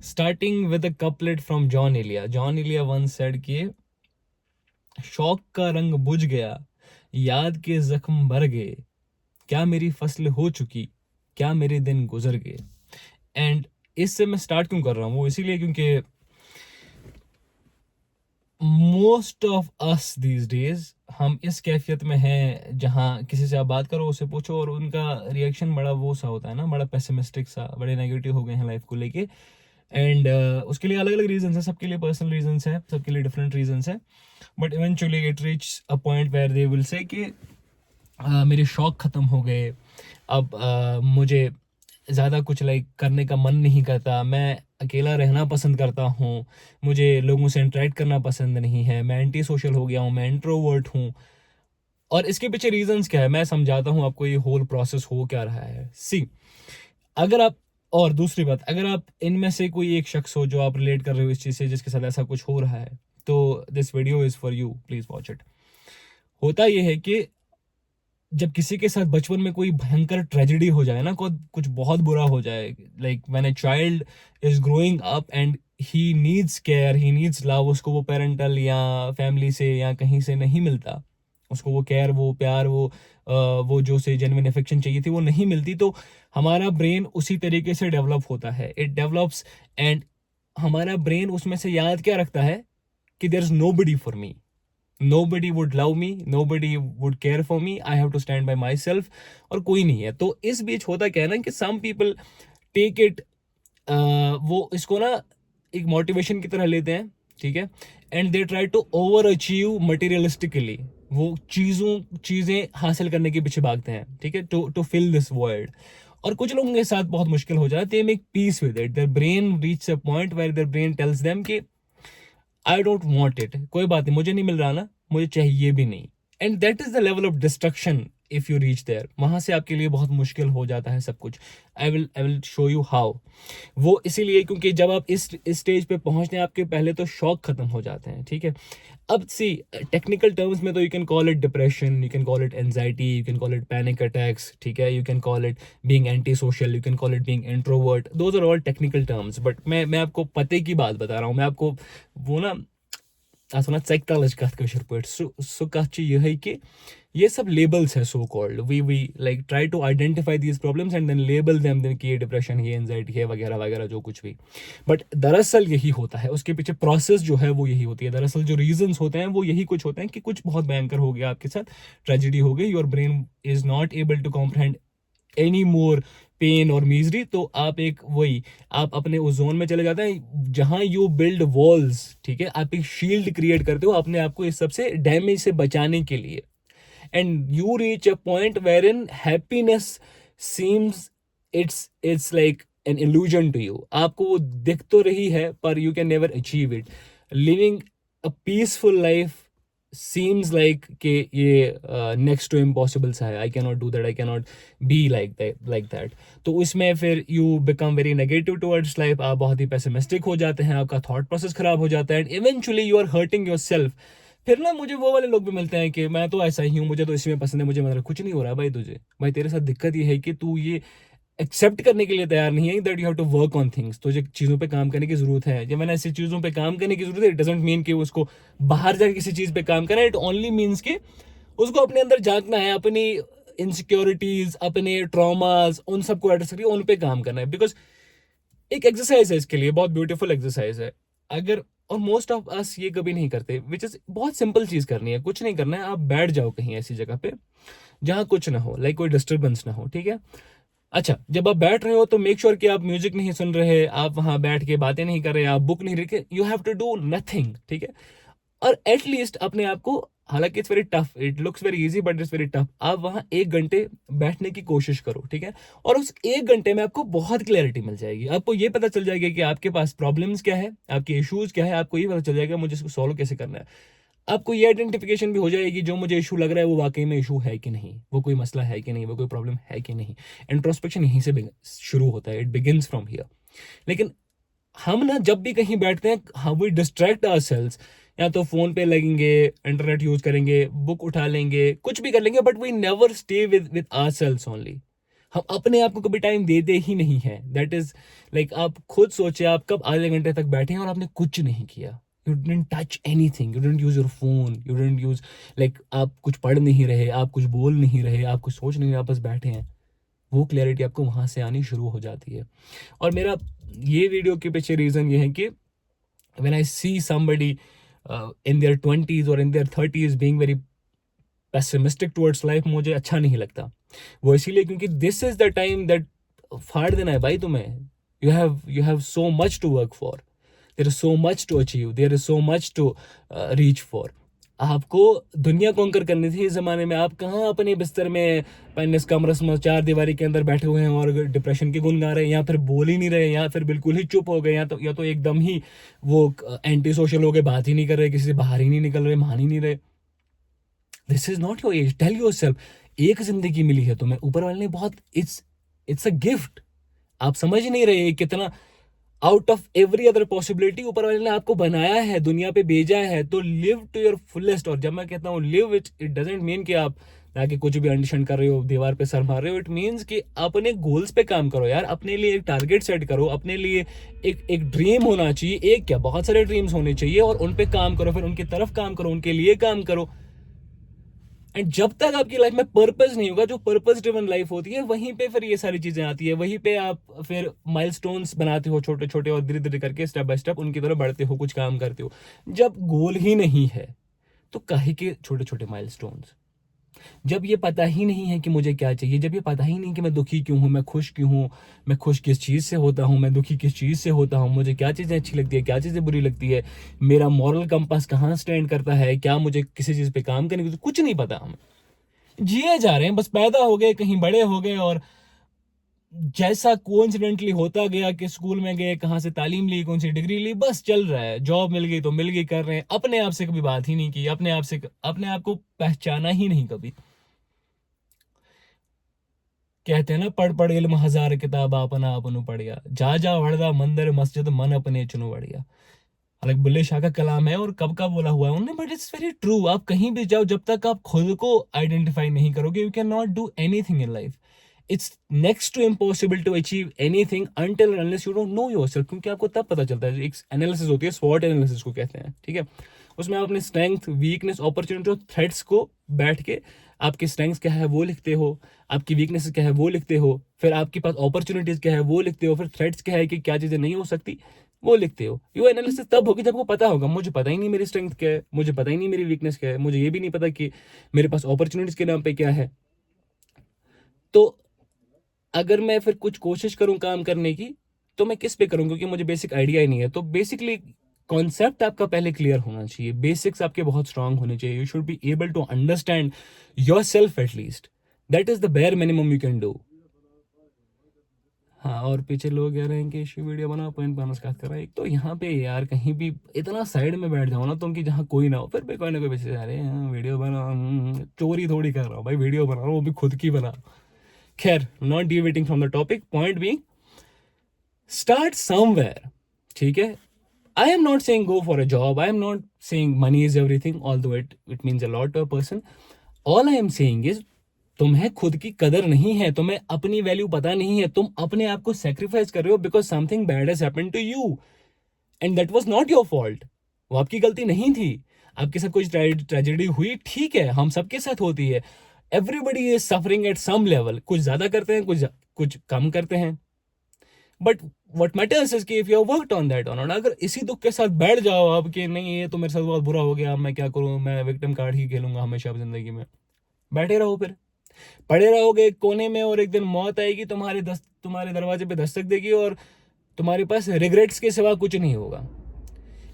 Starting with a couplet from John Elia. John Elia once said कि शौक का रंग बुझ गया, याद के जख्म भर गए, क्या मेरी फसल हो चुकी, क्या मेरे दिन गुजर गए. एंड इससे मैं स्टार्ट क्यों कर रहा हूँ, वो इसीलिए क्योंकि most of us these days हम इस कैफियत में हैं जहाँ किसी से आप बात करो, उससे पूछो और उनका रिएक्शन बड़ा वो सा होता है ना, बड़ा पेसिमिस्टिक सा, बड़े नेगेटिव हो गए हैं लाइफ को लेके. एंड उसके लिए अलग अलग रीजंस हैं, सबके लिए पर्सनल रीजंस हैं, सबके लिए डिफरेंट रीजंस हैं. But eventually it reach a point where they will say कि मेरे शौक ख़त्म हो गए, अब मुझे ज़्यादा कुछ लाइक करने का मन नहीं करता, मैं अकेला रहना पसंद करता हूँ, मुझे लोगों से इंटरेक्ट करना पसंद नहीं है, मैं एंटी सोशल हो गया हूँ, मैं इंट्रोवर्ट हूँ. और इसके पीछे रीजंस क्या है मैं समझाता हूँ आपको, ये होल प्रोसेस हो क्या रहा है. सी, अगर आप, और दूसरी बात, अगर आप इनमें से कोई एक शख्स हो जो आप रिलेट कर रहे हो इस चीज़ से, जिसके साथ ऐसा कुछ हो रहा है, तो this video is for you, please watch it. होता यह है कि जब किसी के साथ बचपन में कोई भयंकर ट्रेजेडी हो जाए ना, कुछ बहुत बुरा हो जाए, like when a child is growing up and he needs care, he needs love, उसको वो पेरेंटल या फैमिली से या कहीं से नहीं मिलता, उसको वो केयर, वो प्यार, वो जो से जेन्युइन अफेक्शन चाहिए थी वो नहीं मिलती, तो हमारा ब्रेन उसी तरीके से डेवलप होता है, इट डेवलप्स. एंड हमारा ब्रेन उसमें से याद क्या रखता है कि there is nobody for me, nobody would love me, nobody would care for me, I have to stand by myself, और कोई नहीं है. तो इस बीच होता क्या है ना कि some people take it, वो इसको ना एक मोटिवेशन की तरह लेते हैं, ठीक है, and they try to over achieve materialistically, वो चीज़ें हासिल करने के पीछे भागते हैं, ठीक है, टू फिल दिस वर्ल्ड. और कुछ लोगों के साथ बहुत मुश्किल हो जाता है, they make peace with it, their brain reach a point where their brain tells them कि आई डोंट वॉन्ट इट, कोई बात नहीं, मुझे नहीं मिल रहा ना, मुझे चाहिए भी नहीं. And that is the level of destruction. If you reach there, वहां से आपके लिए बहुत मुश्किल हो जाता है सब कुछ. I will show you how. वो इसीलिए क्योंकि जब आप इस स्टेज पे पहुंचते हैं, आपके पहले तो शौक खत्म हो जाते हैं, ठीक है. अब सी, टेक्निकल टर्म्स में तो you can call it depression, you can call it anxiety, you can call it panic attacks, ठीक है, you can call it being anti social, you can call it being introvert, those are all technical terms. But मैं आपको पते की बात बता रहा हूँ, मैं आपको वो ना अस वन सेक्टलच कथ कशर पे सो कथ यह कि ये सब लेबल्स है, so called, we like try to identify these problems and then label them, then कि ये डिप्रेशन, ये एंजाइटी है, वगैरह वगैरह जो कुछ भी. बट दरअसल यही होता है, उसके पीछे प्रोसेस जो है वो यही होती है. दरअसल जो रीजंस होते हैं वो यही कुछ होते हैं कि कुछ बहुत भयंकर हो गया आपके साथ, ट्रेजिडी हो गई, your brain is not able to comprehend any more pain और मीजरी, तो आप एक वही, आप अपने उस जोन में चले जाते हैं जहां यू बिल्ड वॉल्स, ठीक है, आप एक शील्ड क्रिएट करते हो अपने आप को इस सबसे डैमेज से बचाने के लिए. And you reach a point where in happiness seems, it's like an illusion to you, आपको वो दिख तो रही है पर you can never achieve it. Living a peaceful life seems like कि ये नेक्स्ट टू इम्पॉसिबल सा है, I can not do that, I can not be like that. तो उसमें फिर you become very negative towards life, आप बहुत ही pessimistic हो जाते हैं, आपका थॉट प्रोसेस खराब हो जाता है, and eventually you are hurting your self. फिर ना मुझे वो वाले लोग भी मिलते हैं कि मैं तो ऐसा ही हूँ, मुझे तो इसमें पसंद है, मुझे मतलब कुछ नहीं हो रहा है भाई, तुझे भाई तेरे साथ दिक्कत ये है कि तू ये एक्सेप्ट करने के लिए तैयार नहीं है that you have to work on things, तुझे चीज़ों पे काम करने की जरूरत है. जब मैंने ऐसी चीज़ों पे काम करने की जरूरत है, इट डजंट मीन कि उसको बाहर जाकर किसी चीज़ पे काम करना है, इट ओनली मीन्स कि उसको अपने अंदर झांकना है, अपनी इनसिक्योरिटीज, अपने ट्रॉमास, उन सबको एड्रेस करके उन पे काम करना है. बिकॉज एक एक्सरसाइज है इसके लिए, बहुत ब्यूटीफुल एक्सरसाइज है. अगर, और मोस्ट ऑफ अस ये कभी नहीं करते, विच इज बहुत सिंपल चीज करनी है, कुछ नहीं करना है, आप बैठ जाओ कहीं ऐसी जगह पे जहां कुछ ना हो, लाइक कोई डिस्टर्बेंस ना हो, ठीक है. अच्छा, जब आप बैठ रहे हो तो मेक श्योर कि आप म्यूजिक नहीं सुन रहे, आप वहां बैठ के बातें नहीं कर रहे, आप बुक नहीं रखे, you have to do nothing, ठीक है. और एटलीस्ट अपने आप को, हालांकि it's very tough, it looks very easy but it's very tough, आप वहां 1 घंटे बैठने की कोशिश करो, ठीक है. और उस 1 घंटे में आपको बहुत क्लैरिटी मिल जाएगी, आपको ये पता चल जाएगा कि आपके पास प्रॉब्लम्स क्या है, आपके इश्यूज क्या है, आपको ये पता चल जाएगा मुझे इसको सॉल्व कैसे करना है. आपको ये आइडेंटिफिकेशन भी हो जाएगी जो मुझे इशू लग रहा है वो वाकई में इशू है कि नहीं, वो कोई मसला है कि नहीं, वो कोई प्रॉब्लम है कि नहीं. इंट्रोस्पेक्शन यहीं से शुरू होता है, इट बिगिंस फ्रॉम हियर. लेकिन हम ना जब भी कहीं बैठते हैं, हम वी डिस्ट्रैक्ट आवरसेल्व्स, या तो फोन पे लगेंगे, इंटरनेट यूज करेंगे, बुक उठा लेंगे, कुछ भी कर लेंगे, but we never stay with ourselves only. हम अपने आप को कभी टाइम देते ही नहीं है। दैट इज लाइक आप खुद सोचे, आप कब आधे घंटे तक बैठे हैं और आपने कुछ नहीं किया। You didn't touch anything, you didn't use your phone, you didn't use like आप कुछ पढ़ नहीं रहे, आप कुछ बोल नहीं रहे, आप कुछ सोच नहीं रहे, आप बस बैठे हैं। वो क्लैरिटी आपको वहां से आनी शुरू हो जाती है। और मेरा ये वीडियो के पीछे रीजन ये है कि when I see somebody in their 20s और in their 30s being very pessimistic towards life, मुझे अच्छा नहीं लगता। वो इसीलिए क्योंकि this is the time that फाड़ देना है भाई तुम्हें। You have so much to work for, there is so much to achieve, there is so much to reach for. आपको दुनिया कॉन्कर करनी थी इस जमाने में। आप कहाँ अपने बिस्तर में पैनिस कमरस में चार दीवारी के अंदर बैठे हुए हैं और डिप्रेशन के गुन गा रहे हैं, या फिर बोल ही नहीं रहे, या फिर बिल्कुल ही चुप हो गए, या तो एकदम ही वो एंटी सोशल हो गए, बात ही नहीं कर रहे, किसी से बाहर ही नहीं निकल रहे, मान ही नहीं रहे। This is not your age, tell yourself. एक जिंदगी मिली है तुम्हें, ऊपर वाले ने बहुत, इट्स अ गिफ्ट। आप समझ नहीं रहे कितना out of every other possibility ऊपर वाले ने आपको बनाया है, दुनिया पे भेजा है। तो लिव टू योर फुलेस्ट। और जब मैं कहता हूँ लिव, इट डजेंट मीन कि आप जाके कुछ भी अंडरस्टैंड कर रहे हो, दीवार पे सर मार रहे हो। इट मीन्स कि अपने गोल्स पे काम करो यार, अपने लिए एक टारगेट सेट करो, अपने लिए एक ड्रीम होना चाहिए। एक क्या, बहुत सारे ड्रीम्स होने चाहिए, और उन पे काम करो, फिर उनकी तरफ काम करो, उनके लिए काम करो। एंड जब तक आपकी लाइफ में पर्पस नहीं होगा, जो पर्पस ड्रिवन लाइफ होती है, वहीं पे फिर ये सारी चीजें आती है। वहीं पे आप फिर माइलस्टोन्स बनाते हो छोटे छोटे, और धीरे धीरे करके स्टेप बाय स्टेप उनकी तरफ बढ़ते हो, कुछ काम करते हो। जब गोल ही नहीं है तो काहे के छोटे छोटे माइलस्टोन्स। जब ये पता ही नहीं है कि मुझे क्या चाहिए, जब ये पता ही नहीं कि मैं दुखी क्यों हूं, मैं खुश क्यों हूं, मैं खुश किस चीज से होता हूं, मैं दुखी किस चीज से होता हूं, मुझे क्या चीजें अच्छी लगती है, क्या चीजें बुरी लगती है, मेरा मॉरल कंपास कहाँ स्टैंड करता है, क्या मुझे किसी चीज पे काम करने की, कुछ नहीं पता हमें। जिए जा रहे हैं, बस पैदा हो गए, कहीं बड़े हो गए, और जैसा कोइंसिडेंटली होता गया कि स्कूल में गए, कहां से तालीम ली, कौन सी डिग्री ली, बस चल रहा है, जॉब मिल गई तो मिल गई, कर रहे हैं। अपने आप से कभी बात ही नहीं की, अपने आप को पहचाना ही नहीं कभी। कहते हैं ना, पढ़ पढ़ इल्म हजार किताब अपना अपनू पढ़िया, जा जा वड़दा मंदिर मस्जिद मन अपने चुनो बढ़िया। हालांकि बुल्ले शाह का कलाम है और कब का बोला हुआ है उन्होंने, बट इट्स वेरी ट्रू। आप कहीं भी जाओ, जब तक आप खुद को आइडेंटिफाई नहीं करोगे, you can not do anything in life. It's next to impossible to achieve anything until unless you don't know yourself. क्योंकि आपको तब पता चलता है, एक एनालिसिस होती है, स्वॉट एनालिसिस को कहते हैं, ठीक है। उसमें आप अपने स्ट्रेंथ, वीकनेस, अपॉर्चुनिटी और थ्रेट्स को बैठ के, आपकी स्ट्रेंथ्स क्या है वो लिखते हो, आपकी वीकनेस क्या है वो लिखते हो, फिर आपके पास अपॉर्चुनिटीज क्या है वो लिखते हो, फिर थ्रेट्स क्या है कि क्या चीजें नहीं हो सकती वो लिखते हो। ये एनालिसिस तब होगी जब को पता होगा, मुझे पता ही नहीं मेरी स्ट्रेंथ क्या है, मुझे पता ही नहीं मेरी वीकनेस क्या है, मुझे ये भी नहीं पता कि मेरे पास अपॉर्चुनिटीज के नाम पे क्या है। तो अगर मैं फिर कुछ कोशिश करूं काम करने की, तो मैं किस पे करूं, क्योंकि मुझे बेसिक आइडिया ही नहीं है। तो बेसिकली कॉन्सेप्ट आपका पहले क्लियर होना चाहिए, बेसिक्स आपके बहुत स्ट्रांग होने चाहिए। You should be able to understand your self at least, that is the bare minimum you can do. हाँ, और पीछे लोग कह रहे हैं कि इसी वीडियो बनाओ, पॉइंट बनाना स्टार्ट कर रहा है। एक तो यहाँ पे यार कहीं भी इतना साइड में बैठ जाओ ना तुम, कि जहाँ कोई ना हो, फिर भी कोई ना कोई पीछे जा रहे हैं वीडियो बनाओ। चोरी थोड़ी कर रहा हूँ भाई, वीडियो बना रहा हूँ, वो भी खुद की बना। खैर, not deviating from the topic, point being start somewhere, ठीक है। I am not saying go for a job, I am not saying money is everything, although it means a lot to a person. All I am saying is, तुम्हें खुद की कदर नहीं है, तुम्हें अपनी वैल्यू पता नहीं है, तुम अपने आप को सेक्रीफाइस कर रहे हो because something bad has happened to you, and that was not your fault. वो आपकी गलती नहीं थी। आपके साथ कुछ ट्रेजेडी हुई, ठीक है, हम सबके साथ होती है। Everybody is suffering at some level, कुछ ज्यादा करते हैं, कुछ कम करते हैं, बट वट मैटर्स इज कि if you worked on that on. अगर इसी दुख के साथ बैठ जाओ आप कि नहीं ये तो मेरे साथ बहुत बुरा हो गया, मैं क्या करूं, मैं विक्टिम कार्ड ही खेलूंगा हमेशा जिंदगी में, बैठे रहो, फिर पड़े रहोगे एक कोने में, और एक दिन मौत आएगी, तुम्हारे दरवाजे पे दस्तक देगी, और तुम्हारे पास रिग्रेट्स के सिवा कुछ नहीं होगा।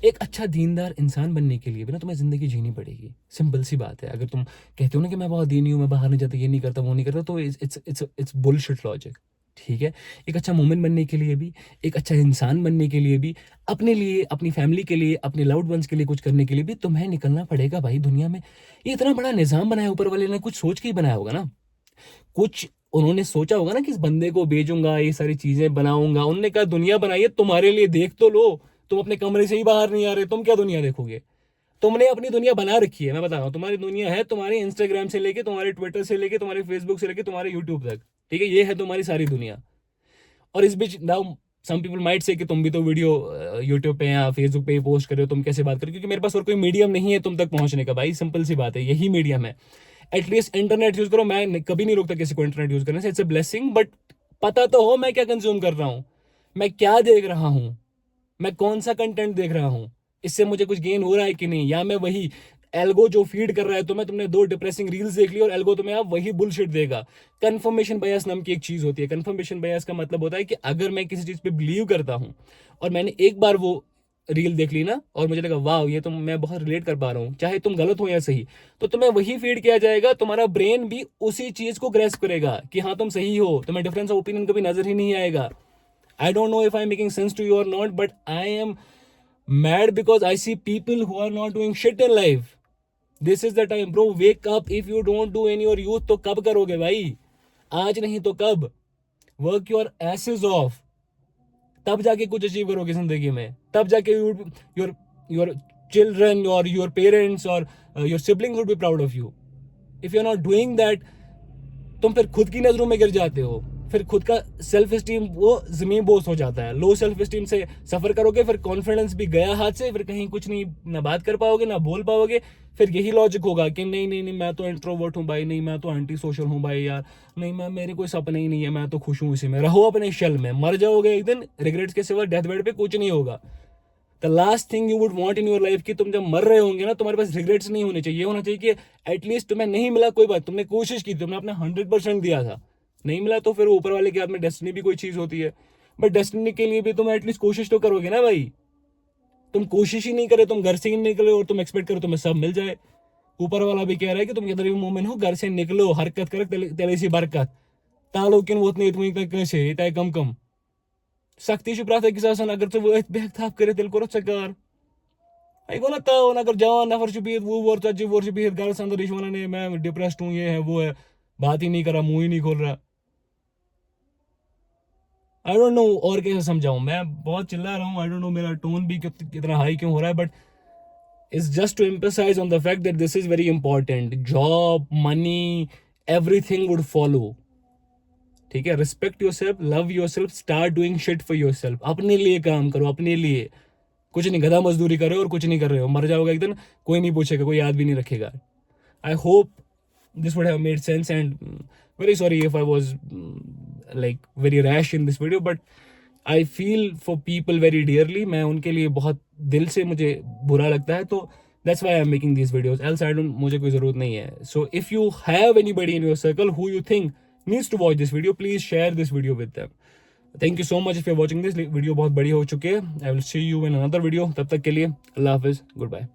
एक अच्छा दीनदार इंसान बनने के लिए भी ना तुम्हें जिंदगी जीनी पड़ेगी, सिंपल सी बात है। अगर तुम कहते हो ना कि मैं बहुत दीनी हूं, मैं बाहर नहीं जाता, ये नहीं करता, वो नहीं करता, तो इट्स बुलशिट लॉजिक, ठीक है। एक अच्छा मोमेंट बनने के लिए भी, एक अच्छा इंसान बनने के लिए भी, अपने लिए, अपनी फैमिली के लिए, अपने लव्ड वंस के लिए कुछ करने के लिए भी तुम्हें निकलना पड़ेगा भाई दुनिया में। ये इतना बड़ा निजाम बनाया ऊपर वाले ने, कुछ सोच के ही बनाया होगा ना। कुछ उन्होंने सोचा होगा ना कि इस बंदे को भेजूंगा, ये सारी चीजें बनाऊंगा। उन्होंने कहा दुनिया बनाई है तुम्हारे लिए, देख तो लो। तुम अपने कमरे से ही बाहर नहीं आ रहे, तुम क्या दुनिया देखोगे। तुमने अपनी दुनिया बना रखी है, मैं बता रहा हूं, तुम्हारी दुनिया है तुम्हारे इंस्टाग्राम से लेके, तुम्हारे ट्विटर से लेके, तुम्हारे फेसबुक से लेके, तुम्हारे यूट्यूब तक। ठीक है, ये है तुम्हारी सारी दुनिया। और इस बीच now some people might say कि तुम भी तो वीडियो यूट्यूब पे या फेसबुक पे पोस्ट कर रहे हो, तुम कैसे बात करो, क्योंकि मेरे पास और कोई मीडियम नहीं है तुम तक पहुंचने का भाई, सिंपल सी बात है, यही मीडियम है। एटलीस्ट इंटरनेट यूज करो, मैं कभी नहीं रोकता किसी को इंटरनेट यूज करने से, इट्स अ ब्लेसिंग, बट पता तो हो मैं क्या कंज्यूम कर रहा हूँ, मैं क्या देख रहा हूँ, मैं कौन सा कंटेंट देख रहा हूँ, इससे मुझे कुछ गेन हो रहा है कि नहीं, या मैं वही एल्गो जो फीड कर रहा है तुम्हें, तुमने 2 डिप्रेसिंग रील्स देख ली और एल्गो तुम्हें अब वही बुलशिट देगा। कंफर्मेशन बायस नाम की एक चीज होती है। कंफर्मेशन बायस का मतलब होता है कि अगर मैं किसी चीज पे बिलीव करता हूँ और मैंने एक बार वो रील देख ली ना और मुझे लगा वाह ये तो मैं बहुत रिलेट कर पा रहा हूँ, चाहे तुम गलत हो या सही, तो तुम्हें वही फीड किया जाएगा, तुम्हारा ब्रेन भी उसी चीज को ग्रेस्प करेगा कि हाँ तुम सही हो, तुम्हें डिफरेंस ऑफ ओपिनियन कभी नजर ही नहीं आएगा। I don't know if I'm making sense to you or not, but I am mad because I see people who are not doing shit in life. This is the time, bro. Wake up. If you don't do in your youth, तो कब करोगे भाई? आज नहीं तो कब? Work your asses off. तब जाके कुछ अचीव करोगे जिंदगी में, तब जाके your children or your parents or your siblings would be proud of you. If you're not doing that, तुम फिर खुद की नजरों में गिर जाते हो, फिर खुद का सेल्फ स्टीम वो जमीन बोस हो जाता है। लो सेल्फ स्टीम से सफर करोगे, फिर कॉन्फिडेंस भी गया हाथ से, फिर कहीं कुछ नहीं, ना बात कर पाओगे ना बोल पाओगे। फिर यही लॉजिक होगा कि नहीं नहीं नहीं मैं तो इंट्रोवर्ट हूँ भाई, नहीं मैं तो एंटी सोशल हूँ भाई यार, नहीं मैं मेरे कोई सपने ही नहीं है, मैं तो खुश हूँ इसी में। रहो अपने शेल में, मर जाओगे एक दिन, रिग्रेट्स के सिवा डेथ बेड पे कुछ नहीं होगा। The last thing you would want in your life कि तुम जब मर रहे होंगे ना, तुम्हारे पास रिग्रेट्स नहीं होने चाहिए। ये होना चाहिए कि एटलीस्ट तुम्हें नहीं मिला कोई बात, तुमने कोशिश की, तुमने अपना 100% दिया था, नहीं मिला तो फिर ऊपर वाले के हाथ में डेस्टिनी भी कोई चीज होती है, बट डेस्टिनी के लिए भी तुम एटलीस्ट कोशिश तो करोगे ना भाई। तुम कोशिश ही नहीं करे, तुम घर से ही निकले और तुम एक्सपेक्ट करो तुम्हें सब मिल जाए। ऊपर वाला भी कह रहा है कि तुम किधर भी मोमिन हो, घर से निकलो, हरकत कर तेरे सी बरकत तालो किन वो नहीं कैसे इतना कम कम सख्ती से प्रार्थना की सासन अगर तो वो बेहद थाप करे दिल को रचकार आई को लगता है अगर जवान नफर छुपी वो वर्ष अच्छी वर्ष भी घर से अंदर ईश्वर ने मैं डिप्रेस्ड हूँ, ये है वो है, बात ही नहीं कर रहा, मुंह ही नहीं खोल रहा। आई डोंट नो और कैसे समझाऊं, मैं बहुत चिल्ला रहा हूँ, आई डोंट नो मेरा टोन भी कितना हाई क्यों हो रहा है, but it's just to emphasize on the fact that this is very important. Job money everything would follow, ठीक है। Respect yourself, love yourself, start doing shit for yourself. अपने लिए काम करो, अपने लिए, कुछ नहीं गधा मजदूरी कर रहे हो और कुछ नहीं कर रहे हो, मर जाओगे एक दिन, कोई नहीं पूछेगा, कोई याद भी नहीं रखेगा। I hope this would have made sense, and very sorry if I was like very rash in this video, but I feel for people very dearly, मैं उनके लिए बहुत दिल से मुझे बुरा लगता है, तो that's why I'm making these videos, else I don't, मुझे कोई ज़रूरत नहीं है। So if you have anybody in your circle who you think needs to watch this video, please share this video with them. Thank you so much if you're watching this video, बहुत बड़ी हो चुकी है। I will see you in another video, तब तक के लिए अल्लाह हाफिज़, goodbye.